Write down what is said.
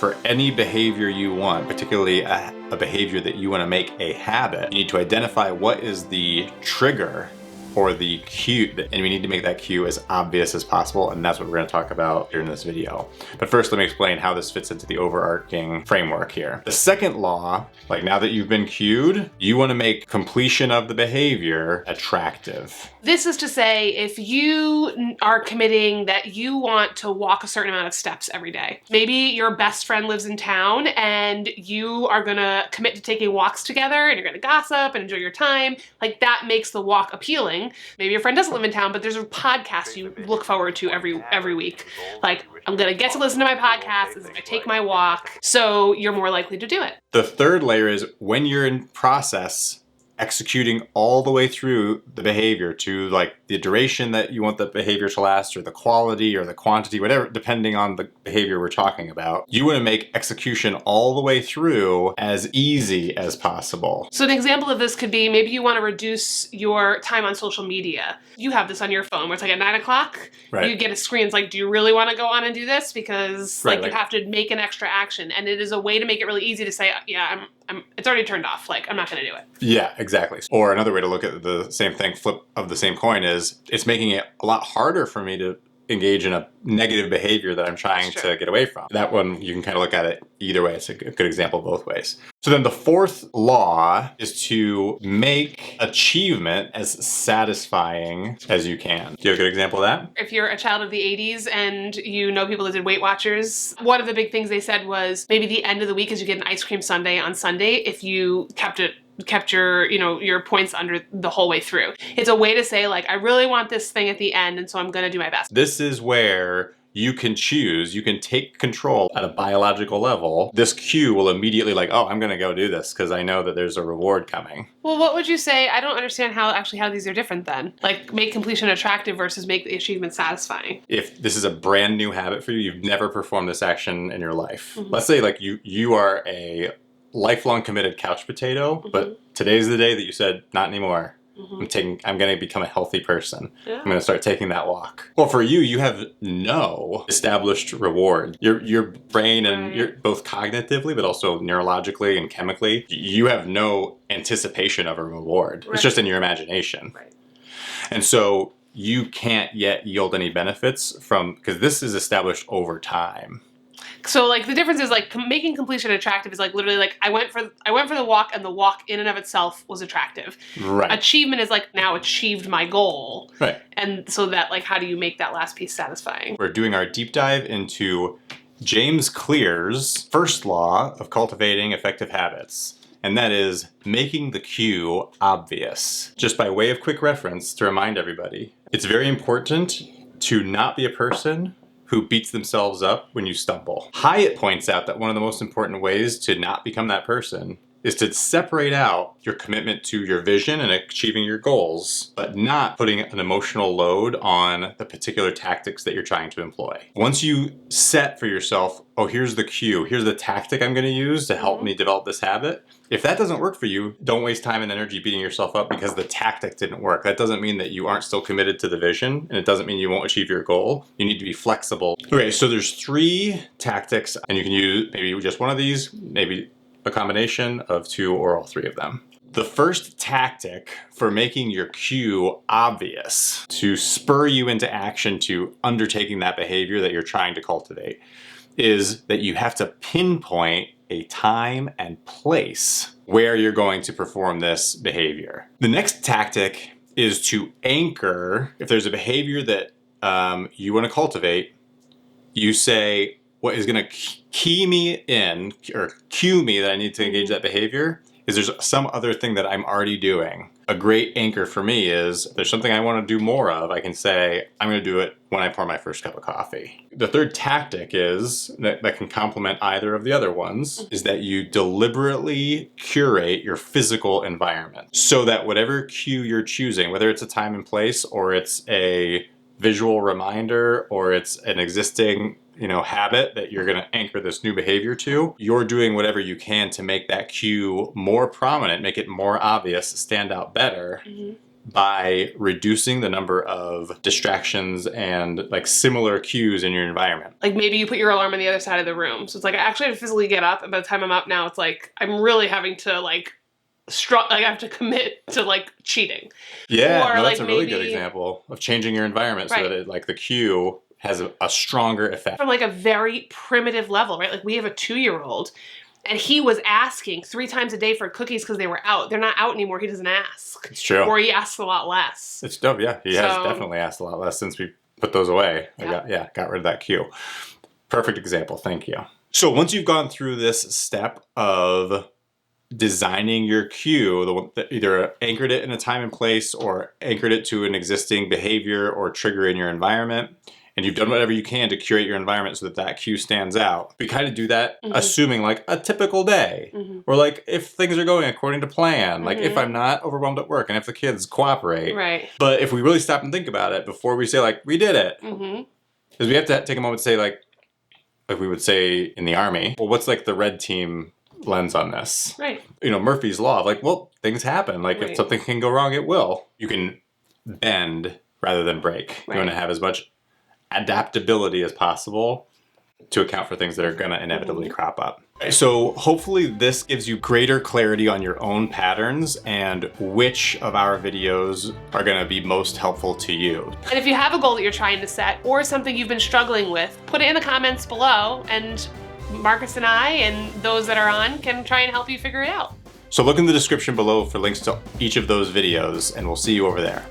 for any behavior you want, particularly a behavior that you want to make a habit, you need to identify what is the trigger or the cue, and we need to make that cue as obvious as possible, and that's what we're going to talk about during this video. But first, let me explain how this fits into the overarching framework here. The second law, like now that you've been cued, you want to make completion of the behavior attractive. This is to say, if you are committing that you want to walk a certain amount of steps every day, maybe your best friend lives in town and you are gonna commit to taking walks together and you're gonna gossip and enjoy your time, like that makes the walk appealing. Maybe your friend doesn't live in town, but there's a podcast you look forward to every week. Like, I'm gonna get to listen to my podcast as I take my walk, so you're more likely to do it. The third layer is when you're in process, executing all the way through the behavior to like the duration that you want the behavior to last, or the quality or the quantity, whatever, depending on the behavior we're talking about. You want to make execution all the way through as easy as possible. So an example of this could be maybe you want to reduce your time on social media. You have this on your phone where it's like at 9 o'clock, right, you get a screen. It's like, do you really want to go on and do this? Because you have to make an extra action. And it is a way to make it really easy to say, yeah, it's already turned off. Like, I'm not going to do it. Yeah, exactly. Or another way to look at the same thing, flip of the same coin, is it's making it a lot harder for me to engage in a negative behavior that I'm trying to get away from. That one, you can kind of look at it either way. It's a good example both ways. So then the fourth law is to make achievement as satisfying as you can. Do you have a good example of that? If you're a child of the 80s and you know people that did Weight Watchers, one of the big things they said was maybe the end of the week is you get an ice cream sundae on Sunday if you kept your, your points under the whole way through. It's a way to say, like, I really want this thing at the end, and so I'm gonna do my best. This is where you can choose, you can take control at a biological level. This cue will immediately like, oh, I'm gonna go do this because I know that there's a reward coming. Well, what would you say? I don't understand how these are different then. Like, make completion attractive versus make the achievement satisfying. If this is a brand new habit for you, you've never performed this action in your life. Mm-hmm. Let's say like you are a lifelong committed couch potato, mm-hmm, but today's the day that you said, not anymore. Mm-hmm. I'm going to become a healthy person. Yeah. I'm going to start taking that walk. Well, for you, you have no established reward. Your brain and you're both cognitively, but also neurologically and chemically, you have no anticipation of a reward. Right. It's just in your imagination. Right. And so you can't yet yield any benefits because this is established over time. So like the difference is like making completion attractive is like literally like I went for the walk and the walk in and of itself was attractive. Right. Achievement is like now achieved my goal. Right. And so that like how do you make that last piece satisfying? We're doing our deep dive into James Clear's first law of cultivating effective habits. And that is making the cue obvious. Just by way of quick reference to remind everybody, it's very important to not be a person who beats themselves up when you stumble. Hyatt points out that one of the most important ways to not become that person is to separate out your commitment to your vision and achieving your goals, but not putting an emotional load on the particular tactics that you're trying to employ. Once you set for yourself, oh, here's the cue, here's the tactic I'm gonna use to help me develop this habit. If that doesn't work for you, don't waste time and energy beating yourself up because the tactic didn't work. That doesn't mean that you aren't still committed to the vision, and it doesn't mean you won't achieve your goal. You need to be flexible. Okay, so there's 3 tactics, and you can use maybe just one of these, maybe a combination of 2 or all 3 of them. The first tactic for making your cue obvious, to spur you into action to undertaking that behavior that you're trying to cultivate, is that you have to pinpoint a time and place where you're going to perform this behavior. The next tactic is to anchor. If there's a behavior that you want to cultivate, you say, what is going to key me in or cue me that I need to engage that behavior is there's some other thing that I'm already doing. A great anchor for me is if there's something I want to do more of, I can say, I'm going to do it when I pour my first cup of coffee. The third tactic is that can complement either of the other ones is that you deliberately curate your physical environment so that whatever cue you're choosing, whether it's a time and place or it's a visual reminder or it's an existing habit that you're going to anchor this new behavior to, you're doing whatever you can to make that cue more prominent, make it more obvious, stand out better, by reducing the number of distractions and like similar cues in your environment. Like maybe you put your alarm on the other side of the room. So it's like I actually have to physically get up, and by the time I'm up now, it's like I'm really having to like I have to commit to like cheating. Yeah, or no, like that's a really good example of changing your environment so Right. that it, like the cue has a stronger effect. From like a very primitive level, right? Like we have a 2-year-old and he was asking 3 times a day for cookies because they were out. They're not out anymore. He doesn't ask. It's true. Or he asks a lot less. It's dope. Yeah, he has So- definitely asked a lot less since we put those away. Yeah. Got rid of that cue. Perfect example. Thank you. So once you've gone through this step of designing your cue, the one that either anchored it in a time and place or anchored it to an existing behavior or trigger in your environment, and you've done whatever you can to curate your environment so that that cue stands out. We kind of do that assuming like a typical day, or like if things are going according to plan, like if I'm not overwhelmed at work and if the kids cooperate. Right. But if we really stop and think about it before we say like, we did it, because we have to take a moment to say like we would say in the Army, well, what's like the red team lens on this? Right. You know, Murphy's Law of like, well, things happen. Like if Right. something can go wrong, it will. You can bend rather than break. You want to have as much adaptability as possible to account for things that are going to inevitably crop up. So hopefully this gives you greater clarity on your own patterns and which of our videos are going to be most helpful to you. And if you have a goal that you're trying to set or something you've been struggling with, put it in the comments below and Marcus and I and those that are on can try and help you figure it out. So look in the description below for links to each of those videos, and we'll see you over there.